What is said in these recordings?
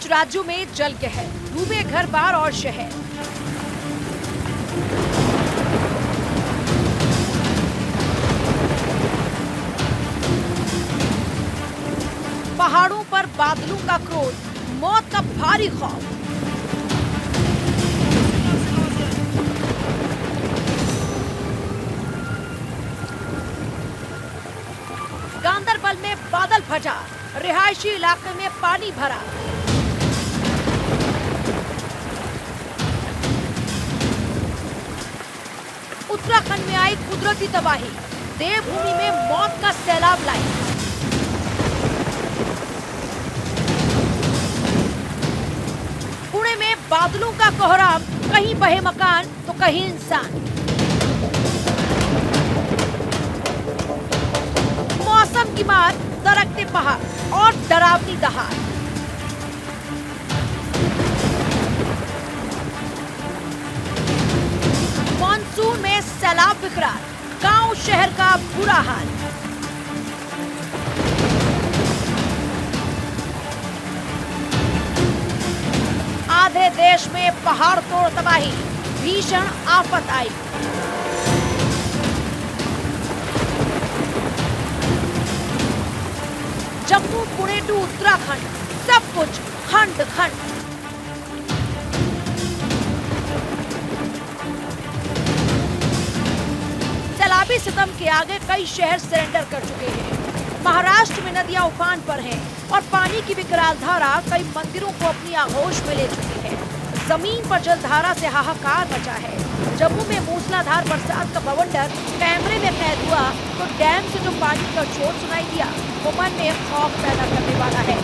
पांच राज्यों में जल कहर, डूबे घर बार और शहर। पहाड़ों पर बादलों का क्रोध, मौत का भारी खौफ। गांदरबल में बादल फटा, रिहायशी इलाके में पानी भरा। उत्तराखंड में आई कुदरती तबाही, देवभूमि में मौत का सैलाब लाई। पुणे में बादलों का कोहराम, कहीं बहे मकान तो कहीं इंसान। मौसम की मार, दरकते पहाड़ और डरावनी दहाड़। मानसून में सैलाब बिखरा, गांव शहर का बुरा हाल। आधे देश में पहाड़ तोड़ तबाही, भीषण आफत आई। जम्मू पुणे टू उत्तराखंड, सब कुछ खंड खंड। सैलाबी सितम के आगे कई शहर सरेंडर कर चुके हैं। महाराष्ट्र में नदियां उफान पर हैं और पानी की विकराल धारा कई मंदिरों को अपनी आगोश में ले चुकी है। जमीन पर जलधारा से हाहाकार मचा है। जम्मू में मूसलाधार बरसात का बवंडर कैमरे में कैद हुआ तो डैम से जो पानी का शोर सुनाई दिया वो मन में खौफ पैदा करने वाला है।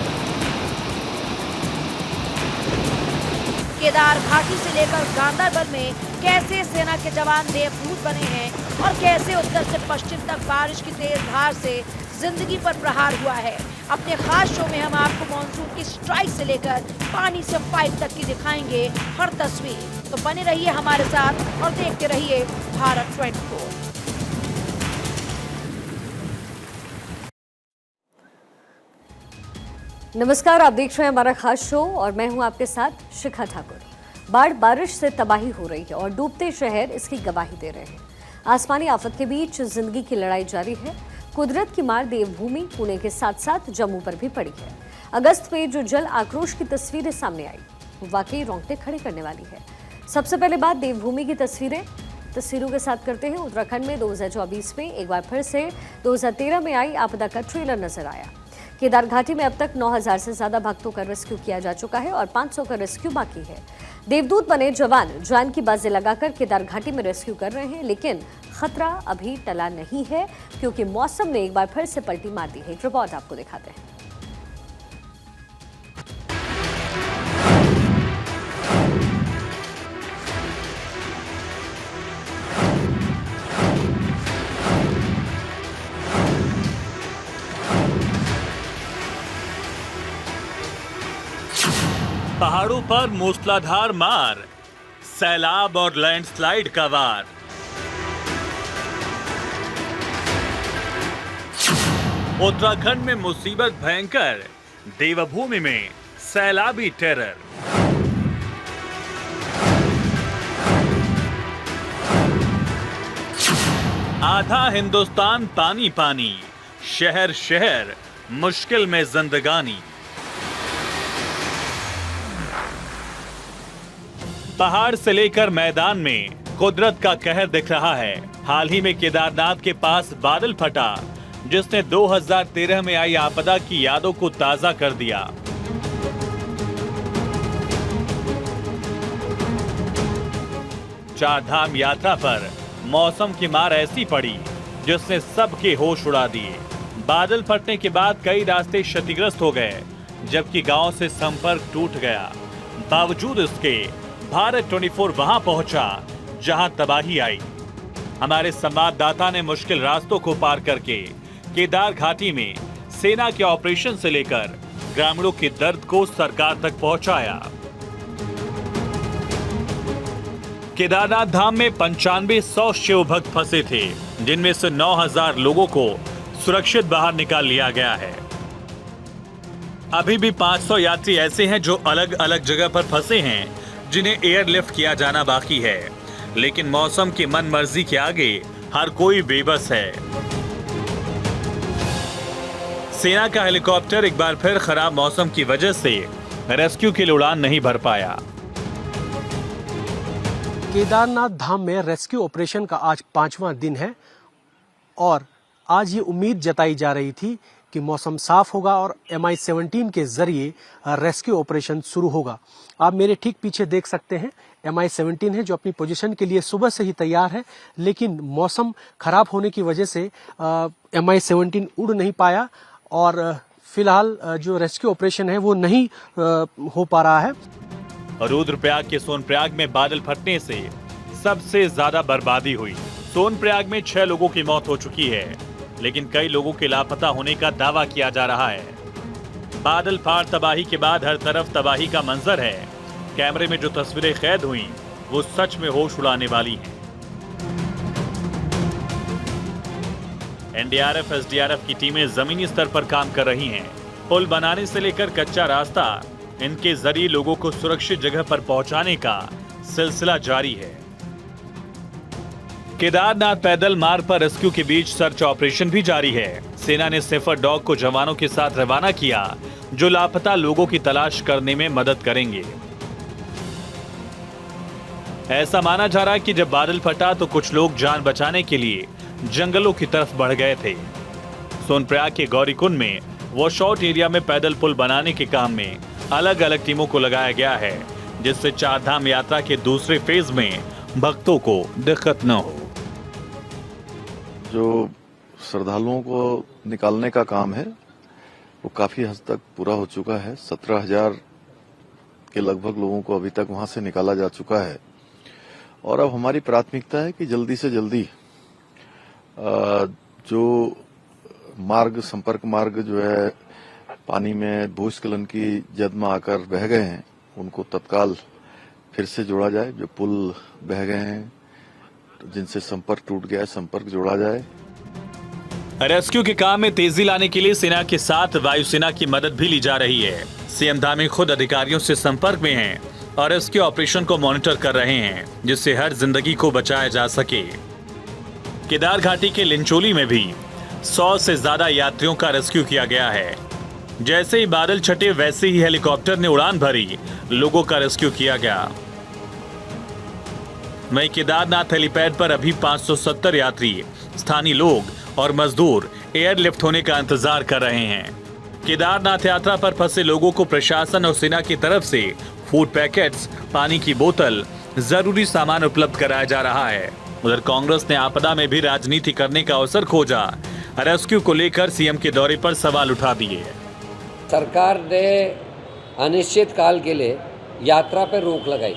केदार घाटी से लेकर गांदरबल में कैसे सेना के जवान देवदूत बने हैं और कैसे उत्तर से पश्चिम तक बारिश की तेज धार से जिंदगी पर प्रहार हुआ है। अपने खास शो में हम आपको मॉनसून की स्ट्राइक से लेकर पानी से फाइट तक की दिखाएंगे हर तस्वीर। तो बने रहिए हमारे साथ और देखते रहिए भारत 24। नमस्कार, आप देख रहे हैं हमारा खास शो और मैं हूं आपके साथ शिखा ठाकुर। बाढ़ बारिश से तबाही हो रही है और डूबते शहर इसकी गवाही दे रहे हैं। आसमानी आफत के बीच जिंदगी की लड़ाई जारी है। कुदरत की मार देवभूमि पुणे के साथ साथ जम्मू पर भी पड़ी है। अगस्त में जो जल आक्रोश की तस्वीरें सामने आई वो वाकई रोंगटे खड़े करने वाली है। सबसे पहले बात देवभूमि की तस्वीरों के साथ करते हैं। उत्तराखंड में 2024 में एक बार फिर से 2013 में आई आपदा का ट्रेलर नजर आया। केदार घाटी में अब तक 9000 से ज्यादा भक्तों का रेस्क्यू किया जा चुका है और 500 का रेस्क्यू बाकी है। देवदूत बने जवान जान की बाजी लगाकर केदार घाटी में रेस्क्यू कर रहे हैं, लेकिन खतरा अभी टला नहीं है क्योंकि मौसम ने एक बार फिर से पलटी मार दी है। एक रिपोर्ट आपको दिखाते हैं। पहाड़ों पर मूसलाधार मार, सैलाब और लैंडस्लाइड का वार। उत्तराखंड में मुसीबत भयंकर, देवभूमि में सैलाबी टेरर। आधा हिंदुस्तान पानी पानी, शहर शहर मुश्किल में जिंदगानी। पहाड़ से लेकर मैदान में कुदरत का कहर दिख रहा है। हाल ही में केदारनाथ के पास बादल फटा जिसने 2013 में आई आपदा की यादों को ताजा कर दिया। चार धाम यात्रा पर मौसम की मार ऐसी पड़ी जिसने सबके होश उड़ा दिए। बादल फटने के बाद कई रास्ते क्षतिग्रस्त हो गए जबकि गांव से संपर्क टूट गया। बावजूद इसके भारत 24 वहां पहुंचा जहां तबाही आई। हमारे संवाददाता ने मुश्किल रास्तों को पार करके केदार घाटी में सेना के ऑपरेशन से लेकर ग्रामीणों के दर्द को सरकार तक पहुंचाया। केदारनाथ धाम में 9500 शिव भक्त फंसे थे जिनमें से 9000 लोगों को सुरक्षित बाहर निकाल लिया गया है। अभी भी 500 यात्री ऐसे हैं जो अलग अलग जगह पर फंसे हैं, जिन्हें एयरलिफ्ट किया जाना बाकी है। लेकिन मौसम की मन मर्जी के आगे हर कोई बेबस है। सेना का हेलीकॉप्टर एक बार फिर खराब मौसम की वजह से रेस्क्यू के लिए उड़ान नहीं भर पाया। केदारनाथ धाम में रेस्क्यू ऑपरेशन का आज 5वां दिन है और आज ये उम्मीद जताई जा रही थी कि मौसम साफ होगा और MI-17 के जरिए रेस्क्यू ऑपरेशन शुरू होगा। आप मेरे ठीक पीछे देख सकते हैं MI-17 है जो अपनी पोजीशन के लिए सुबह से ही तैयार है, लेकिन मौसम खराब होने की वजह से MI-17 उड़ नहीं पाया और फिलहाल जो रेस्क्यू ऑपरेशन है वो नहीं हो पा रहा है। रुद्रप्रयाग के सोनप्रयाग में बादल फटने से सबसे ज्यादा बर्बादी हुई। सोनप्रयाग में 6 लोगों की मौत हो चुकी है, लेकिन कई लोगों के लापता होने का दावा किया जा रहा है। बादल फाड़ तबाही के बाद हर तरफ तबाही का मंजर है। कैमरे में जो तस्वीरें कैद हुई वो सच में होश उड़ाने वाली हैं। NDRF, SDRF की टीमें जमीनी स्तर पर काम कर रही हैं। पुल बनाने से लेकर कच्चा रास्ता, इनके जरिए लोगों को सुरक्षित जगह पर पहुंचाने का सिलसिला जारी है। केदारनाथ पैदल मार्ग पर रेस्क्यू के बीच सर्च ऑपरेशन भी जारी है। सेना ने स्निफर डॉग को जवानों के साथ रवाना किया, जो लापता लोगों की तलाश करने में मदद करेंगे। ऐसा माना जा रहा है कि जब बादल फटा तो कुछ लोग जान बचाने के लिए जंगलों की तरफ बढ़ गए थे। सोनप्रयाग के गौरीकुंड में वॉशआउट एरिया में पैदल पुल बनाने के काम में अलग अलग टीमों को लगाया गया है, जिससे 4 धाम यात्रा के दूसरे फेज में भक्तों को दिक्कत न हो। जो श्रद्धालुओं को निकालने का काम है वो काफी हद तक पूरा हो चुका है। 17,000 के लगभग लोगों को अभी तक वहां से निकाला जा चुका है और अब हमारी प्राथमिकता है कि जल्दी से जल्दी जो मार्ग, संपर्क मार्ग जो है पानी में भूस्खलन की जद में आकर बह गए हैं, उनको तत्काल फिर से जोड़ा जाए। जो पुल बह गए हैं, जिनसे संपर्क टूट गया है, संपर्क जोड़ा जाए। रेस्क्यू के काम में तेजी लाने के लिए सेना के साथ वायुसेना की मदद भी ली जा रही है। सीएम धामी खुद अधिकारियों से संपर्क में हैं और रेस्क्यू ऑपरेशन को मॉनिटर कर रहे हैं, जिससे हर जिंदगी को बचाया जा सके। केदार घाटी के लिंचोली में भी 100 से ज्यादा यात्रियों का रेस्क्यू किया गया है। जैसे ही बादल छटे वैसे ही हेलीकॉप्टर ने उड़ान भरी, लोगों का रेस्क्यू किया गया। वहीं केदारनाथ हेलीपैड पर अभी 570 यात्री, स्थानीय लोग और मजदूर एयरलिफ्ट होने का इंतजार कर रहे हैं। केदारनाथ यात्रा पर फंसे लोगों को प्रशासन और सेना की तरफ से फूड पैकेट्स, पानी की बोतल, जरूरी सामान उपलब्ध कराया जा रहा है। उधर कांग्रेस ने आपदा में भी राजनीति करने का अवसर खोजा। रेस्क्यू को लेकर सीएम के दौरे पर सवाल उठा दिए। सरकार ने अनिश्चित काल के लिए यात्रा पर रोक लगाई,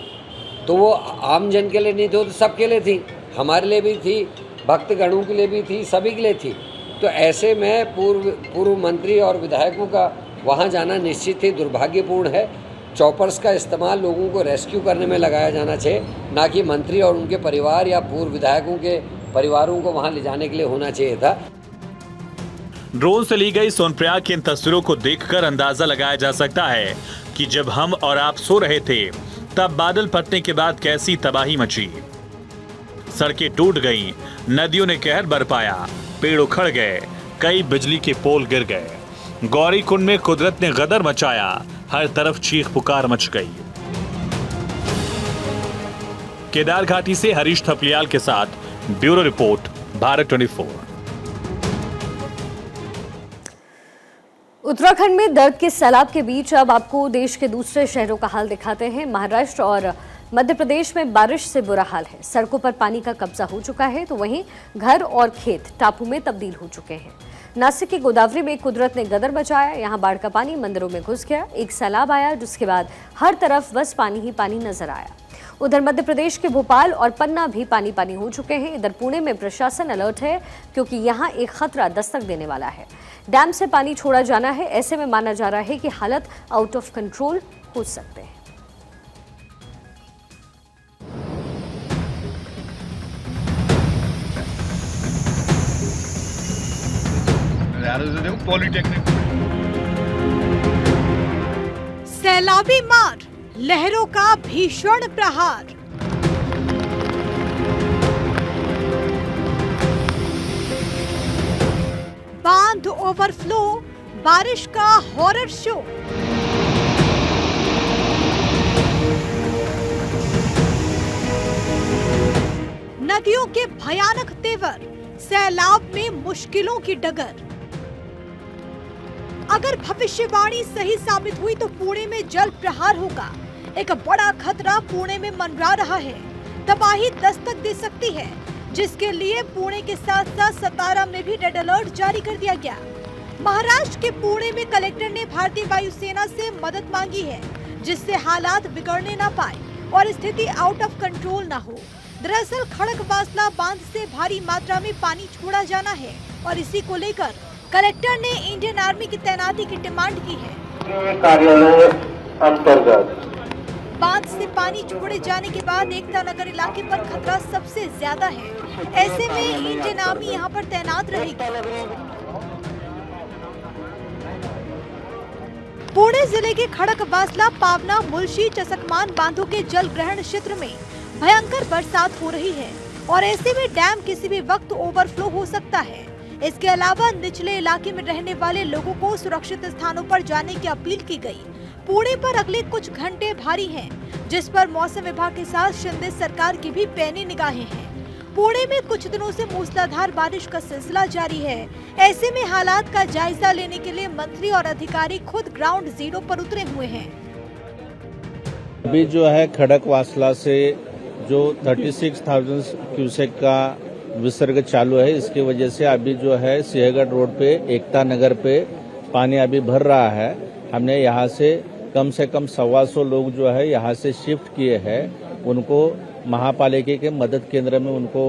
तो वो आम जन के लिए नहीं थी, वो तो सबके लिए थी, हमारे लिए भी थी, भक्तगणों के लिए भी थी, सभी के लिए थी। तो ऐसे में पूर्व मंत्री और विधायकों का वहाँ जाना निश्चित ही दुर्भाग्यपूर्ण है। चॉपर्स का इस्तेमाल लोगों को रेस्क्यू करने में लगाया जाना चाहिए, ना कि मंत्री और उनके परिवार या पूर्व विधायकों के परिवारों को वहाँ ले जाने के लिए होना चाहिए था। ड्रोन से ली गई सोनप्रयाग की इन तस्वीरों को देखकर अंदाजा लगाया जा सकता है कि जब हम और आप सो रहे थे तब बादल फटने के बाद कैसी तबाही मची। सड़कें टूट गईं, नदियों ने कहर बरपाया, पेड़ उखड़ गए, कई बिजली के पोल गिर गए। गौरीकुंड में कुदरत ने गदर मचाया, हर तरफ चीख पुकार मच गई। केदार घाटी से हरीश थपलियाल के साथ ब्यूरो रिपोर्ट, भारत 24। उत्तराखंड में दर्द के सैलाब के बीच अब आपको देश के दूसरे शहरों का हाल दिखाते हैं। महाराष्ट्र और मध्य प्रदेश में बारिश से बुरा हाल है। सड़कों पर पानी का कब्जा हो चुका है, तो वहीं घर और खेत टापू में तब्दील हो चुके हैं। नासिक के गोदावरी में कुदरत ने गदर मचाया। यहाँ बाढ़ का पानी मंदिरों में घुस गया, एक सैलाब आया जिसके बाद हर तरफ बस पानी ही पानी नजर आया। उधर मध्य प्रदेश के भोपाल और पन्ना भी पानी पानी हो चुके हैं। इधर पुणे में प्रशासन अलर्ट है क्योंकि यहाँ एक खतरा दस्तक देने वाला है। डैम से पानी छोड़ा जाना है, ऐसे में माना जा रहा है कि हालत आउट ऑफ कंट्रोल हो सकते हैं। पॉलिटेक्निक सैलाबी मार, लहरों का भीषण प्रहार। बांध ओवरफ्लो, बारिश का हॉरर शो। नदियों के भयानक तेवर, सैलाब में मुश्किलों की डगर। अगर भविष्यवाणी सही साबित हुई तो पुणे में जल प्रहार होगा। एक बड़ा खतरा पुणे में मंडरा रहा है। तबाही दस्तक दे सकती है, जिसके लिए पुणे के साथ साथ सतारा में भी रेड अलर्ट जारी कर दिया गया। महाराष्ट्र के पुणे में कलेक्टर ने भारतीय वायुसेना से मदद मांगी है, जिससे हालात बिगड़ने ना पाए और स्थिति आउट ऑफ कंट्रोल ना हो। दरअसल खड़कवासला बांध से भारी मात्रा में पानी छोड़ा जाना है और इसी को लेकर कलेक्टर ने इंडियन आर्मी की तैनाती की डिमांड की है। कार्यालय अंतर्गत बांध से पानी छोड़े जाने के बाद एकता नगर इलाके पर खतरा सबसे ज्यादा है। ऐसे में इंडियन आर्मी यहां पर तैनात रहेगी। पुणे जिले के खड़कवासला, पावना, मुलशी, चसकमान बांधों के जल ग्रहण क्षेत्र में भयंकर बरसात हो रही है और ऐसे में डैम किसी भी वक्त ओवरफ्लो हो सकता है। इसके अलावा निचले इलाके में रहने वाले लोगों को सुरक्षित स्थानों पर जाने की अपील की गई। पुणे पर अगले कुछ घंटे भारी हैं, जिस पर मौसम विभाग के साथ शिंदे सरकार की भी पैनी निगाहें हैं। पुणे में कुछ दिनों से मूसलाधार बारिश का सिलसिला जारी है। ऐसे में हालात का जायजा लेने के लिए मंत्री और अधिकारी खुद ग्राउंड जीरो पर उतरे हुए हैं। अभी जो है खड़कवासला से जो 36,000 क्यूसेक का विसर्ग चालू है, इसकी वजह से अभी जो है सिंहगढ़ रोड पे एकता नगर पे पानी अभी भर रहा है। हमने यहाँ से कम 125 लोग जो है यहाँ से शिफ्ट किए हैं। उनको महापालिका के मदद केंद्र में उनको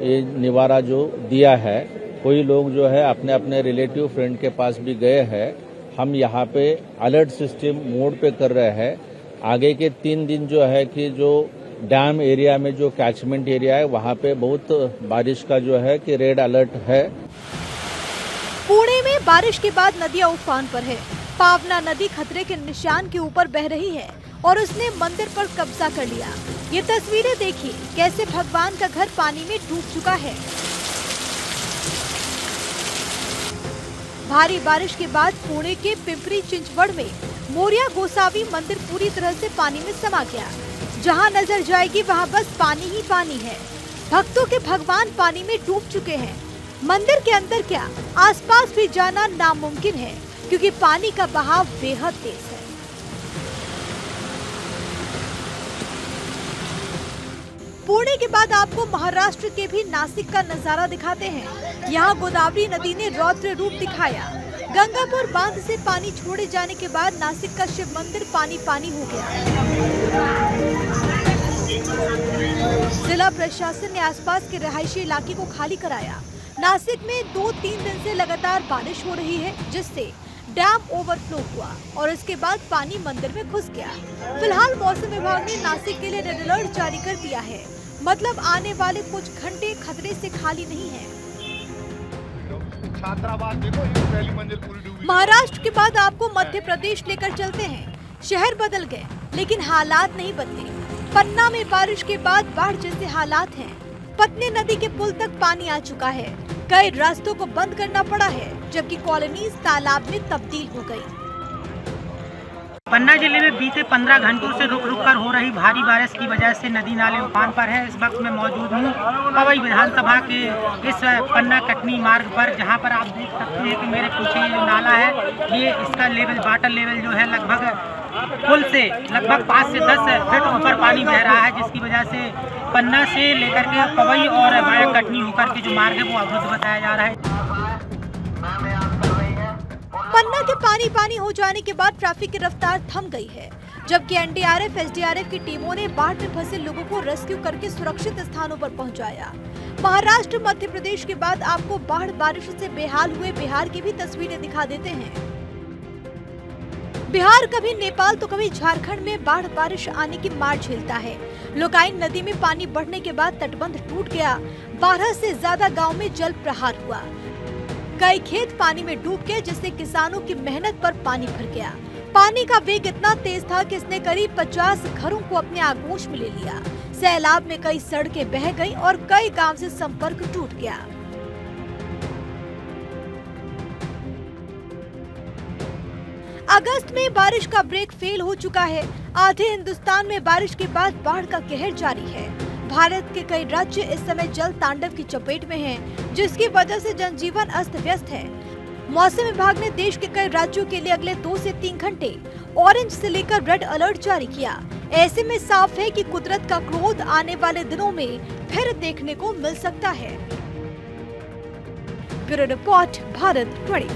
ये निवारा जो दिया है। कोई लोग जो है अपने अपने रिलेटिव फ्रेंड के पास भी गए हैं। हम यहाँ पे अलर्ट सिस्टम मोड पे कर रहे हैं। आगे के 3 दिन जो है कि जो डैम एरिया में जो कैचमेंट एरिया है वहाँ पे बहुत बारिश का जो है कि रेड अलर्ट है। पुणे में बारिश के बाद नदियां उफान पर है। पावना नदी खतरे के निशान के ऊपर बह रही है और उसने मंदिर पर कब्जा कर लिया। ये तस्वीरें देखिए, कैसे भगवान का घर पानी में डूब चुका है। भारी बारिश के बाद पुणे के पिंपरी चिंचवड़ में मोरिया गोसावी मंदिर पूरी तरह से पानी में समा गया। जहां नजर जाएगी वहां बस पानी ही पानी है। भक्तों के भगवान पानी में डूब चुके हैं। मंदिर के अंदर क्या, आसपास भी जाना नामुमकिन है, क्योंकि पानी का बहाव बेहद तेज है। पुणे के बाद आपको महाराष्ट्र के भी नासिक का नजारा दिखाते हैं। यहाँ गोदावरी नदी ने रौद्र रूप दिखाया। गंगापुर बांध से पानी छोड़े जाने के बाद नासिक का शिव मंदिर पानी पानी हो गया। जिला प्रशासन ने आसपास के रहायशी इलाके को खाली कराया। नासिक में 2-3 दिन से लगातार बारिश हो रही है, जिससे डैम ओवरफ्लो हुआ और इसके बाद पानी मंदिर में घुस गया। फिलहाल मौसम विभाग ने नासिक के लिए रेड अलर्ट जारी कर दिया है। मतलब आने वाले कुछ घंटे खतरे से खाली नहीं है। महाराष्ट्र के बाद आपको मध्य प्रदेश लेकर चलते हैं। शहर बदल गए लेकिन हालात नहीं बदले। पन्ना में बारिश के बाद बाढ़ जैसे हालात हैं। पत्नी नदी के पुल तक पानी आ चुका है। कई रास्तों को बंद करना पड़ा है, जबकि कॉलोनीज तालाब में तब्दील हो गई। पन्ना जिले में बीते 15 घंटों से रुक रुक कर हो रही भारी बारिश की वजह से नदी नाले उफान पर है। इस वक्त मैं मौजूद हूँ पवई विधानसभा के इस पन्ना कटनी मार्ग पर, जहाँ पर आप देख सकते हैं कि मेरे पीछे ये जो नाला है, ये इसका लेवल, वाटर लेवल जो है लगभग पुल से लगभग 5 से 10 फीट ऊपर पानी बह रहा है, जिसकी वजह से पन्ना से लेकर के पवई और वाया कटनी होकर के जो मार्ग है वो अवरुद्ध बताया जा रहा है। पन्ना के पानी पानी हो जाने के बाद ट्रैफिक की रफ्तार थम गई है, जबकि एनडीआरएफ, एसडीआरएफ की टीमों ने बाढ़ में फंसे लोगों को रेस्क्यू करके सुरक्षित स्थानों पर पहुंचाया। महाराष्ट्र, मध्य प्रदेश के बाद आपको बाढ़ बारिश से बेहाल हुए बिहार की भी तस्वीरें दिखा देते हैं। बिहार कभी नेपाल तो कभी झारखंड में बाढ़ बारिश आने की मार झेलता है। लोकाइन नदी में पानी बढ़ने के बाद तटबंध टूट गया। 12 से ज्यादा गांव में जल प्रहार हुआ। कई खेत पानी में डूब गए, जिससे किसानों की मेहनत पर पानी भर गया। पानी का वेग इतना तेज था कि इसने करीब 50 घरों को अपने आगोश में ले लिया। सैलाब में कई सड़कें बह गईं और कई गांव से संपर्क टूट गया। अगस्त में बारिश का ब्रेक फेल हो चुका है। आधे हिंदुस्तान में बारिश के बाद बाढ़ का कहर जारी है। भारत के कई राज्य इस समय जल तांडव की चपेट में हैं, जिसकी वजह से जनजीवन अस्त व्यस्त है। मौसम विभाग ने देश के कई राज्यों के लिए अगले 2 से 3 घंटे ऑरेंज से लेकर रेड अलर्ट जारी किया। ऐसे में साफ है कि कुदरत का क्रोध आने वाले दिनों में फिर देखने को मिल सकता है। Bureau report, Bharat 24।